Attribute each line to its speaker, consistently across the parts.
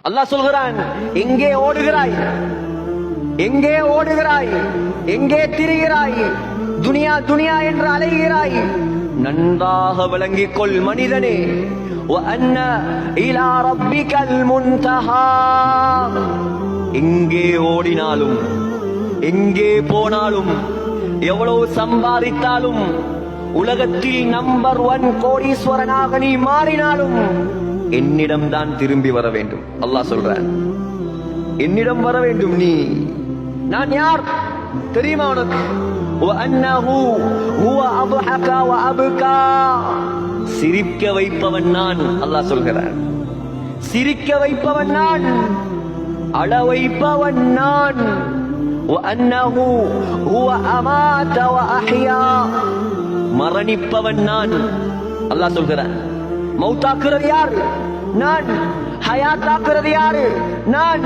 Speaker 1: அல்லாஹ் சொல்கிறான், எங்கே ஓடுகிறாய், எங்கே ஓடுகிறாய், எங்கே திரிகிறாய், துனியா துனியா என்று அலைகிறாய். நன்றாக விளங்கிக் கொள் மனிதனே, وَأَنَّ إِلَى رَبِّكَ الْمُنْتَهَى. எங்கே ஓடினாலும், எங்கே போனாலும், எவ்வளவு சம்பாதித்தாலும், உலகத்தில் நம்பர் 1 கோடீஸ்வரனாக நீ மாறினாலும் என்னிடம் தான் திரும்பி வர வேண்டும். அல்லாஹ் சொல்றான், என்னிடம் வர வேண்டும். நீ நான் யார் தெரியுமா உனக்கு? وَأَنَّهُ هُوَ أَضْحَكَ وَأَبْكَى. சிரிக்க வைப்பவன் நான். அல்லாஹ் சொல்கிறான், சிரிக்க வைப்பவன் நான், அழ வைப்பவன் நான். وَأَنَّهُ هُوَ أَمَاتَ وَأَحْيَا. மரணிப்பவன் நான். அல்லாஹ் சொல்கிறான், மௌத்தாக்குறது யார்? நான். ஹயாத்தாக்குறது யாரு? நான்.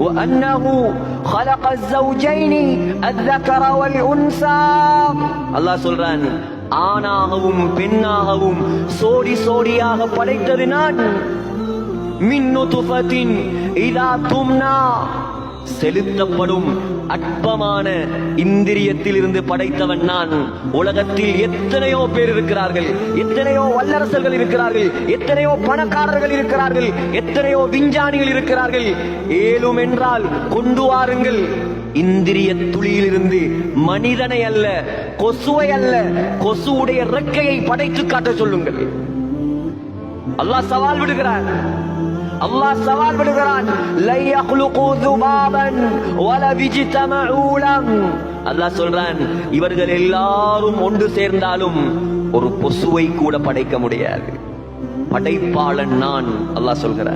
Speaker 1: وَأَنَّهُ خَلَقَ الزَّوْجَيْنِ الذَّكَرَ وَالْأُنثَى. அல்லாஹ் சொல்றான், ஆணாகவும் பெண்ணாகவும் சோடி சோடியாக படைத்தது நான். மின் நுத்ஃபத்தின் இதா தும்னா. செலுத்தப்படும் அற்பமான இந்திரியத்தில் இருந்து படைத்தவன் நான். உலகத்தில் எத்தனையோ பேர் இருக்கிறார்கள், எத்தனையோ வல்லரசர்கள் இருக்கிறார்கள், எத்தனையோ பணக்காரர்கள் இருக்கிறார்கள், எத்தனையோ விஞ்ஞானிகள் இருக்கிறார்கள். ஏலும் என்றால் கொண்டு வாருங்கள். இந்திரிய துளியிலிருந்து மனிதனை அல்ல, கொசுவை அல்ல, கொசுவுடைய இறக்கையை படைத்து காட்ட சொல்லுங்கள். அல்லாஹ் சவால் விடுகிறார். அல்லாஹ் சவால் விடுகிறான், லை யக்லுகு ذுபாபன் வல விஜ்தமஉ லஹு. அல்லாஹ் சொல்றான், இவர்கள் எல்லாரும் ஒன்று சேர்ந்தாலும் ஒரு கொசுவை கூட படைக்க முடியாது. படைப்பாளன் நான். அல்லாஹ் சொல்கிறான்.